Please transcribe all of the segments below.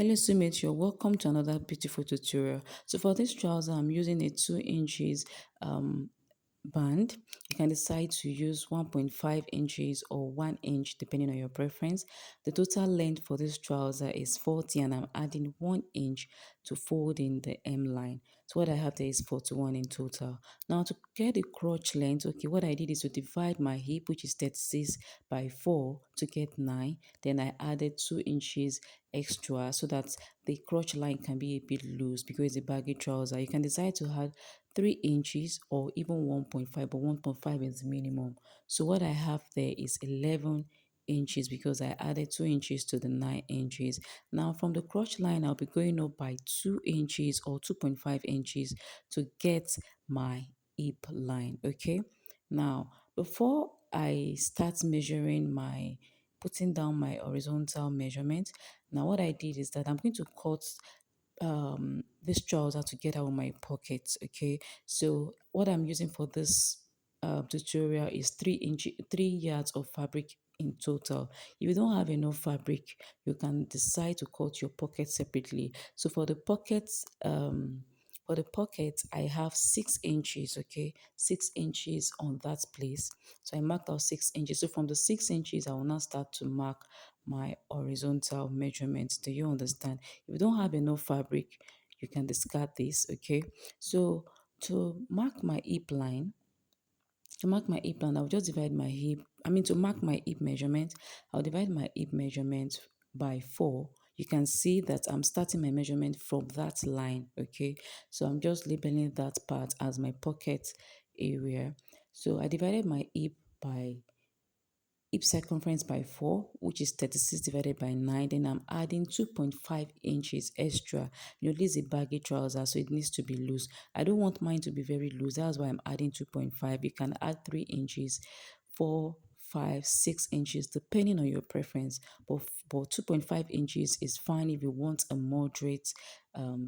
Hello Sumit, you're welcome to another beautiful tutorial. So for this trouser, I'm using a 2 inches um, band. You can decide to use 1.5 inches or 1 inch depending on your preference. The total length for this trouser is 40 and I'm adding 1 inch to fold in the M line. So what I have there is 41 in total. Now to get the crotch length, okay, what I did is to divide my hip, which is 36 by 4 to get 9. Then I added 2 inches extra so that the crotch line can be a bit loose because it's a baggy trouser. You can decide to add 3 inches or even 1.5, but 1.5 is minimum. So what I have there is 11 inches because I added 2 inches to the 9 inches. Now from the crotch line, I'll be going up by 2 inches or 2.5 inches to get my hip line, okay? Now, before I start measuring putting down my horizontal measurement, now what I did is that I'm going to cut this trouser together with my pockets, okay? So what I'm using for this tutorial is 3 yards of fabric in total. If you don't have enough fabric, you can decide to cut your pockets separately. So for the pocket, I have 6 inches, okay? 6 inches on that place. So I marked out 6 inches. So from the 6 inches, I will now start to mark my horizontal measurements. Do you understand? If you don't have enough fabric, you can discard this, okay? So to mark my hip line, I'll just divide my hip. To mark my hip measurement, I'll divide my hip measurement by 4. You can see that I'm starting my measurement from that line, okay? So I'm just labeling that part as my pocket area. So I divided my by hip circumference by 4, which is 36 divided by 9. Then I'm adding 2.5 inches extra. This is a baggy trouser, so it needs to be loose. I don't want mine to be very loose. That's why I'm adding 2.5. You can add 3 inches, 4, 5, 6 inches, depending on your preference. But 2.5 inches is fine if you want a moderate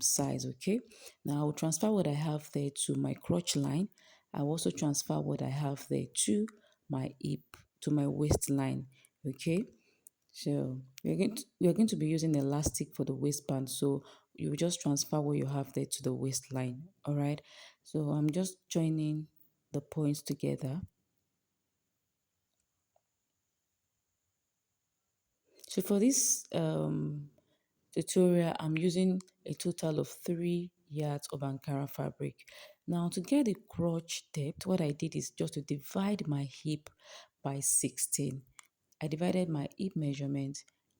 size, okay? Now I'll transfer what I have there to my crotch line. I'll also transfer what I have there to my hip, to my waistline, okay? So we're going to be using elastic for the waistband, so you just transfer what you have there to the waistline. All right, so I'm just joining the points together. So for this tutorial, I'm using a total of 3 yards of Ankara fabric. Now to get the crotch depth, what I did is just to divide my hip by 16. I divided my hip measurement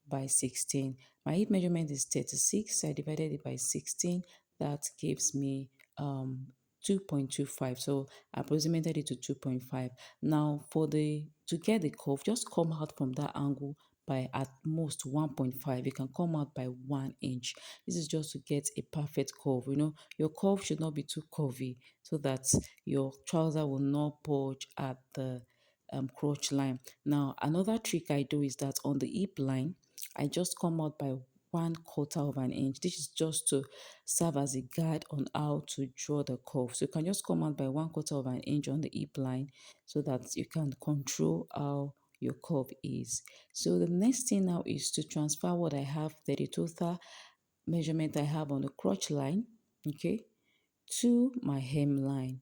by 16. My hip measurement is 36, so I divided it by 16. That gives me 2.25. So I approximated it to 2.5. Now to get the curve, just come out from that angle by at most 1.5. You can come out by 1 inch. This is just to get a perfect curve. Your curve should not be too curvy so that your trouser will not bulge at the crotch line. Now, another trick I do is that on the hip line, I just come out by 1/4 of an inch. This is just to serve as a guide on how to draw the curve. So you can just come out by 1/4 of an inch on the hip line so that you can control how your curve is. So the next thing now is to transfer what I have, the total measurement I have on the crotch line, okay, to my hemline.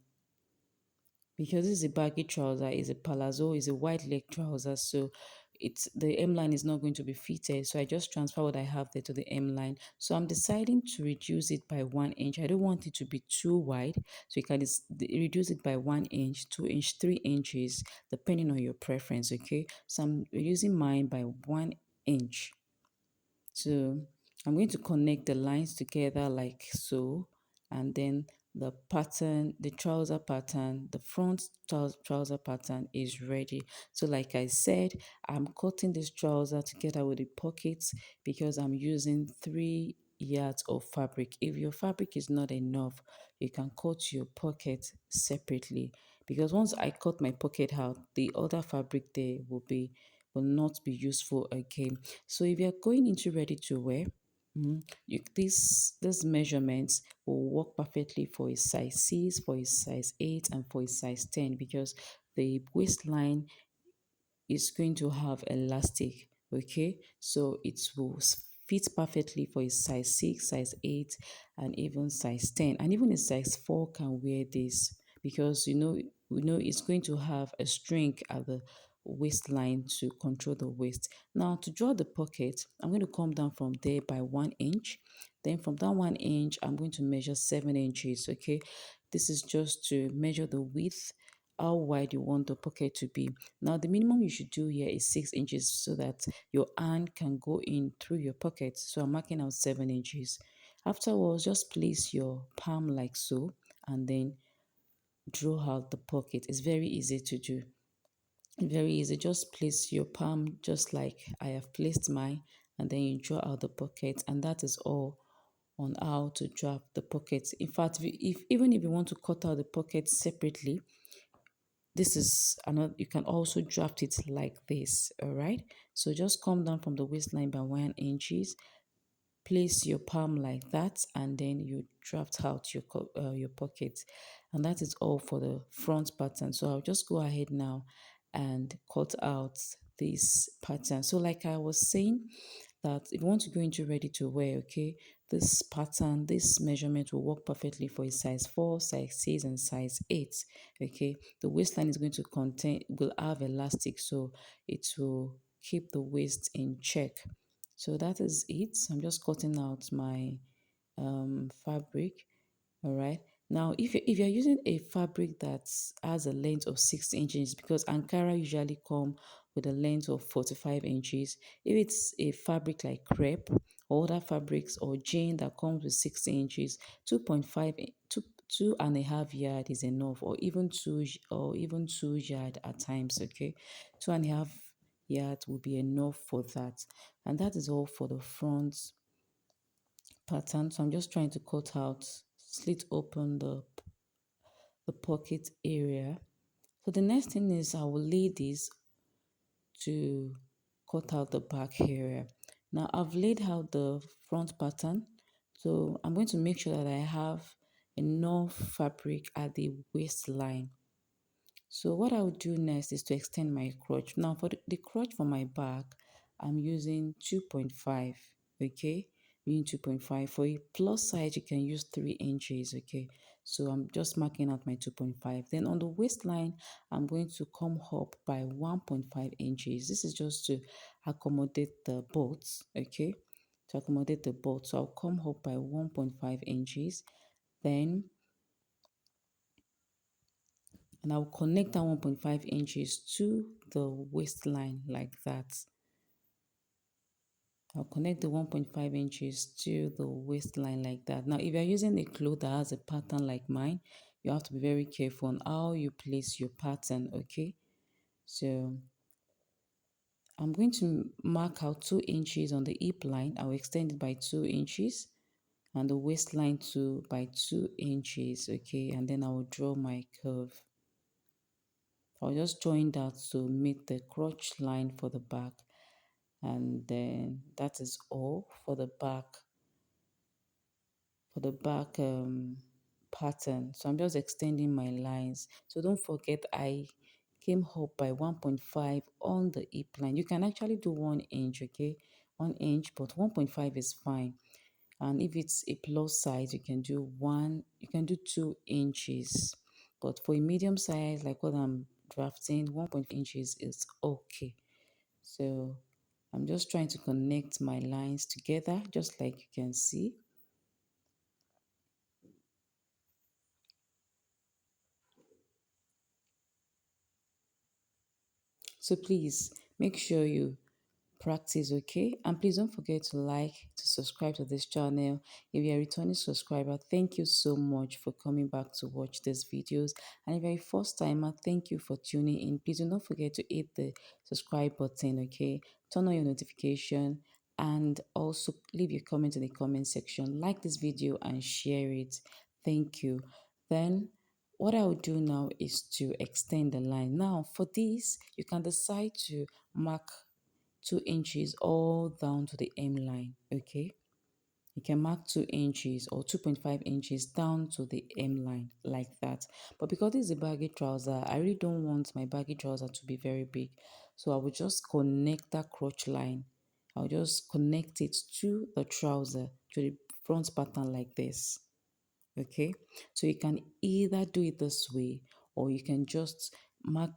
Because this is a baggy trouser, is a palazzo, is a wide leg trouser, so the M line is not going to be fitted. So I just transfer what I have there to the M line. So I'm deciding to reduce it by 1 inch. I don't want it to be too wide, so you can reduce it by 1 inch, 2 inch, 3 inches, depending on your preference. Okay, so I'm reducing mine by 1 inch. So I'm going to connect the lines together like so, and then the trouser pattern, the front trouser pattern is ready. So like I said, I'm cutting this trouser together with the pockets because I'm using 3 yards of fabric. If your fabric is not enough, you can cut your pocket separately, because once I cut my pocket out, the other fabric there will not be useful again. So if you're going into ready to wear, these measurements will work perfectly for a size 6, for a size 8, and for a size 10, because the waistline is going to have elastic, okay? So it will fits perfectly for a size 6, size 8, and even size 10. And even a size 4 can wear this because we know it's going to have a string at the waistline to control the waist. Now to draw the pocket, I'm going to come down from there by 1 inch. Then from that 1 inch, I'm going to measure 7 inches. Okay, this is just to measure the width, how wide you want the pocket to be. Now, the minimum you should do here is 6 inches so that your hand can go in through your pocket. So I'm marking out 7 inches. Afterwards, just place your palm like so and then draw out the pocket. It's very easy to do. Very easy. Just place your palm just like I have placed mine and then you draw out the pocket, and that is all on how to draw the pocket. In fact, if even if you want to cut out the pocket separately, this is another, you can also draft it like this. All right, so just come down from the waistline by 1 inches, place your palm like that, and then you draft out your pocket, and that is all for the front pattern. So I'll just go ahead now and cut out this pattern. So like I was saying, that if you want to go into ready to wear, okay, this pattern, this measurement will work perfectly for a size 4, size 6, and size 8. Okay, the waistline is going to contain, will have elastic, so it will keep the waist in check. So that is it. I'm just cutting out my fabric. All right. Now, if you're using a fabric that has a length of 6 inches, because Ankara usually come with a length of 45 inches. If it's a fabric like crepe or other fabrics or jean that comes with 60 inches, 2.5, 2.5 yard is enough, or even or even 2 yard at times. Okay, 2.5 yard will be enough for that, and that is all for the front pattern. So I'm just trying to cut out, slit open the pocket area. So the next thing is I will lay this to cut out the back area. Now I've laid out the front pattern, so I'm going to make sure that I have enough fabric at the waistline. So what I would do next is to extend my crotch. Now for the crotch for my back, I'm using 2.5, okay? I'm using 2.5. For a plus size, you can use 3 inches, okay? So I'm just marking out my 2.5. Then on the waistline, I'm going to come up by 1.5 inches. This is just to accommodate the bolts, okay? To accommodate the bolts. So I'll come up by 1.5 inches. Then and I'll connect that 1.5 inches to the waistline like that. I'll connect the 1.5 inches to the waistline like that. Now, if you're using a cloth that has a pattern like mine, you have to be very careful on how you place your pattern, okay? So I'm going to mark out 2 inches on the hip line. I'll extend it by 2 inches and the waistline too by 2 inches, okay? And then I will draw my curve. I'll just join that to meet the crotch line for the back, and then that is all for the back pattern. So I'm just extending my lines. So don't forget I came up by 1.5 on the hip line. You can actually do 1 inch, okay, 1 inch, but 1.5 is fine. And if it's a plus size, you can do 2 inches, but for a medium size like what I'm drafting, 1.5 inches is okay. So I'm just trying to connect my lines together just like you can see. So please make sure you practice, okay? And please don't forget to like, to subscribe to this channel. If you're a returning subscriber, thank you so much for coming back to watch these videos. And if you're a first timer, thank you for tuning in. Please do not forget to hit the subscribe button, okay? Turn on your notification and also leave your comment in the comment section. Like this video and share it. Thank you. Then what I will do now is to extend the line. Now for this, you can decide to mark 2 inches all down to the M line, okay? You can mark 2 inches or 2.5 inches down to the M line like that. But because this is a baggy trouser, I really don't want my baggy trouser to be very big. So I will just connect that crotch line. I'll just connect it to the trouser, to the front pattern like this. Okay, so you can either do it this way, or you can just mark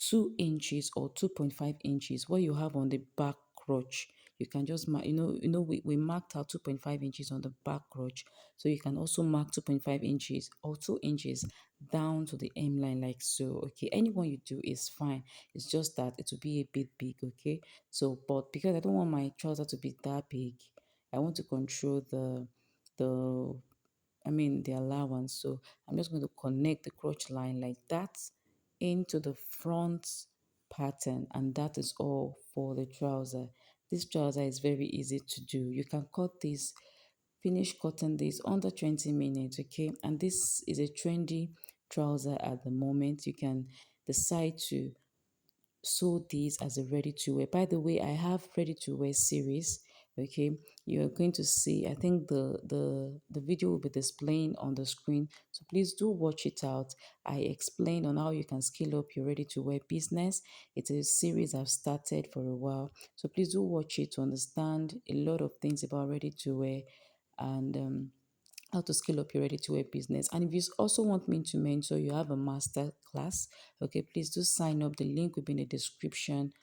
2 inches or 2.5 inches what you have on the back crotch. You can just mark, we marked out 2.5 inches on the back crotch, so you can also mark 2.5 inches or 2 inches down to the hem line like so. Okay, anyone you do is fine. It's just that it will be a bit big. Okay, so but because I don't want my trouser to be that big, I want to control the the allowance. So I'm just going to connect the crotch line like that into the front pattern, and that is all for the trouser. This trouser is very easy to do. You can cut this, finish cutting this under 20 minutes, okay? And this is a trendy trouser at the moment. You can decide to sew these as a ready to wear. By the way, I have ready to wear series. Okay, you're going to see, I think the video will be displaying on the screen, so please do watch it out. I explain on how you can scale up your ready to wear business. It's a series I've started for a while, so please do watch it to understand a lot of things about ready to wear, and how to scale up your ready to wear business. And if you also want me to mentor, you have a master class, okay, please do sign up. The link will be in the description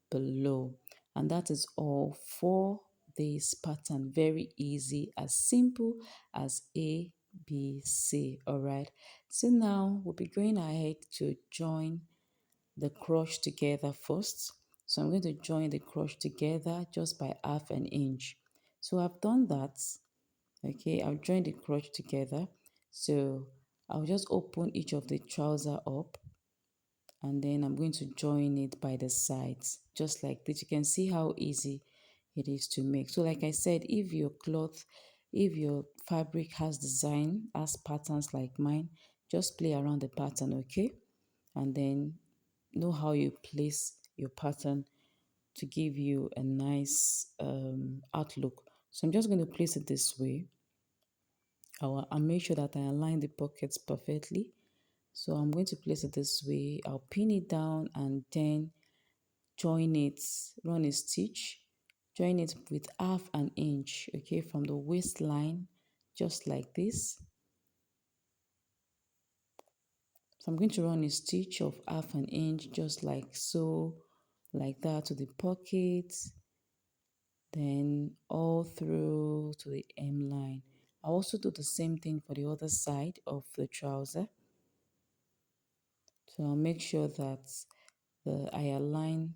below. And that is all for this pattern. Very easy, as simple as ABC. All right, so now we'll be going ahead to join the crotch together first. So I'm going to join the crotch together just by half an inch. So I've done that. Okay, I'll join the crotch together. So I'll just open each of the trouser up, and then I'm going to join it by the sides just like this. You can see how easy it is to make. So like I said, if your cloth, if your fabric has design, has patterns like mine, just play around the pattern, okay? And then know how you place your pattern to give you a nice outlook. So I'm just going to place it this way. I'll make sure that I align the pockets perfectly. So I'm going to place it this way. I'll pin it down and then join it, run a stitch, join it with half an inch, okay, from the waistline, just like this. So I'm going to run a stitch of half an inch, just like so, like that to the pocket, then all through to the hem line. I also do the same thing for the other side of the trouser. So I'll make sure that I align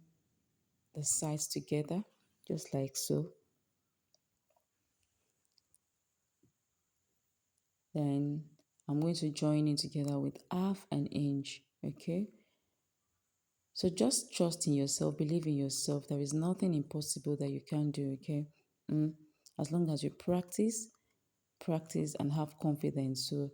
the sides together, just like so. Then I'm going to join it together with half an inch, okay? So just trust in yourself, believe in yourself. There is nothing impossible that you can do, okay? Mm. As long as you practice and have confidence. So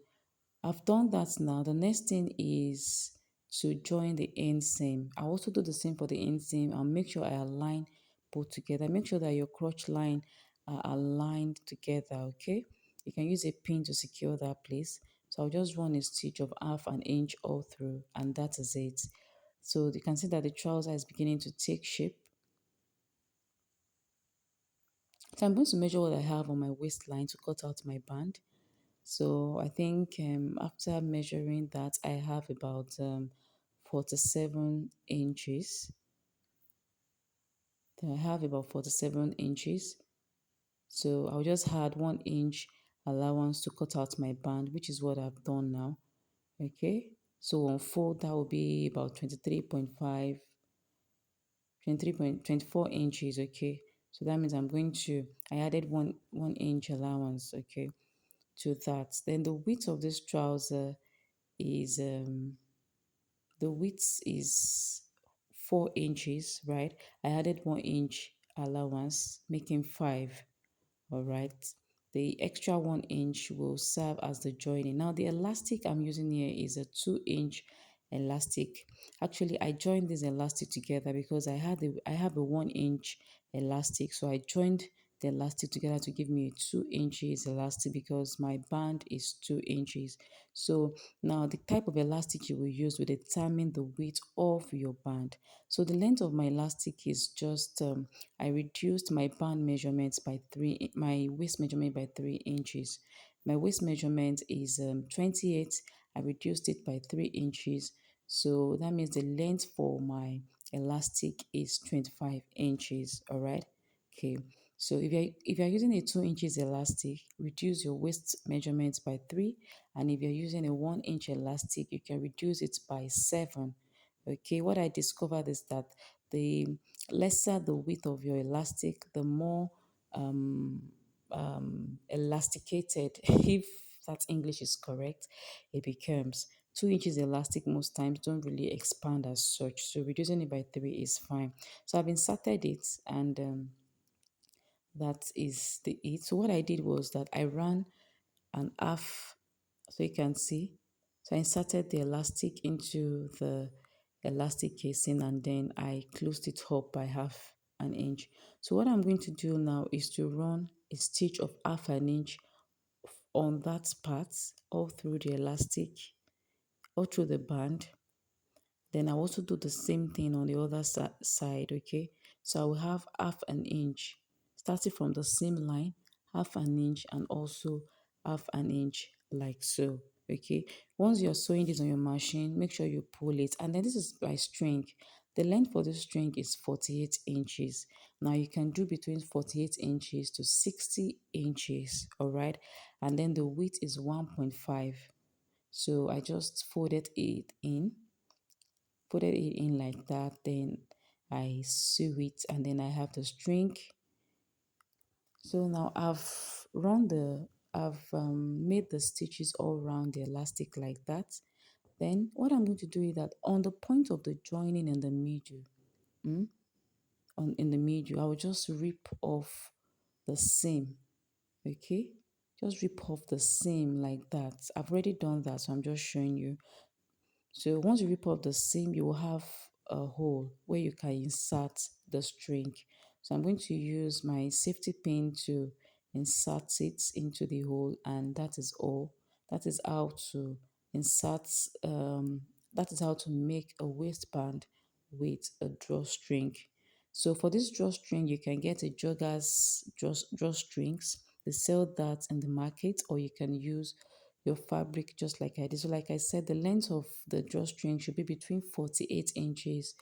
I've done that now. The next thing is to join the inseam. I also do the same for the inseam. I'll make sure I align both together. Make sure that your crotch line are aligned together, okay? You can use a pin to secure that place. So I'll just run a stitch of half an inch all through, and that is it. So you can see that the trouser is beginning to take shape. So I'm going to measure what I have on my waistline to cut out my band. So I think after measuring that, I have about 47 inches. Then I have about 47 inches. So I'll just add 1 inch allowance to cut out my band, which is what I've done now. Okay. So on fold, that will be about 23.5, 23.24 inches. Okay. So that means I added one inch allowance. Okay. To that. Then the width of this trouser is the width is 4 inches, right? I added 1 inch allowance, making 5. All right. The extra 1 inch will serve as the joining. Now the elastic I'm using here is a 2 inch elastic. Actually, I joined this elastic together because I have a 1 inch elastic, so I joined the elastic together to give me a 2 inches elastic because my band is 2 inches. So now the type of elastic you will use will determine the width of your band. So the length of my elastic is just I reduced my band measurements by my waist measurement by 3 inches. My waist measurement is 28. I reduced it by 3 inches. So that means the length for my elastic is 25 inches. All right. Okay. So if you're using a 2 inches elastic, reduce your waist measurements by three. And if you're using a 1 inch elastic, you can reduce it by seven. Okay. What I discovered is that the lesser the width of your elastic, the more um, elasticated, if that English is correct, it becomes. 2 inches elastic most times don't really expand as such, so reducing it by three is fine. So I've inserted it, and that is the it. So what I did was that I ran an half, so you can see. So I inserted the elastic into the elastic casing, and then I closed it up by half an inch. So what I'm going to do now is to run a stitch of half an inch on that part, all through the elastic, all through the band. Then I also do the same thing on the other side, okay? So I will have half an inch, starting from the seam line, half an inch, and also half an inch, like so, okay? Once you're sewing this on your machine, make sure you pull it. And then this is by string. The length for this string is 48 inches. Now you can do between 48 inches to 60 inches, all right? And then the width is 1.5. So I just folded it in like that, then I sew it, and then I have the string. So now I've made the stitches all around the elastic like that. Then what I'm going to do is that on the point of the joining in the middle, mm, in the middle, I will just rip off the seam. Okay, just rip off the seam like that. I've already done that, so I'm just showing you. So once you rip off the seam, you will have a hole where you can insert the string. So I'm going to use my safety pin to insert it into the hole, and that is all. That is how to insert, that is how to make a waistband with a drawstring. So for this drawstring, you can get a joggers drawstrings. They sell that in the market, or you can use your fabric just like I did. So like I said, the length of the drawstring should be between 48 inches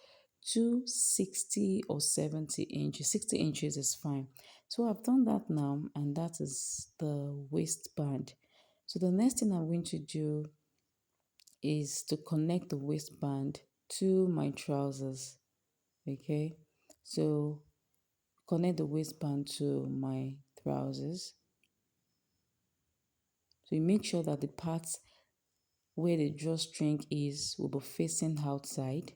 to 60 or 70 inches. 60 inches is fine. So I've done that now, and that is the waistband. So the next thing I'm going to do is to connect the waistband to my trousers. Okay, so connect the waistband to my trousers. So you make sure that the parts where the drawstring is will be facing outside.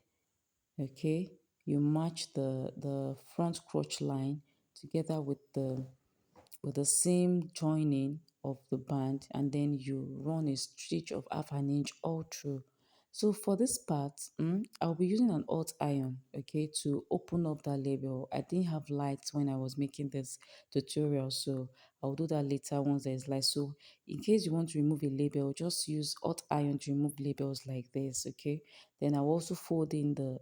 Okay, you match the front crotch line together with the same joining of the band, and then you run a stitch of half an inch all through. So for this part, I'll be using an hot iron, okay, to open up that label. I didn't have lights when I was making this tutorial, so I'll do that later once there's light. So in case you want to remove a label, just use hot iron to remove labels like this, okay? Then I'll also fold in the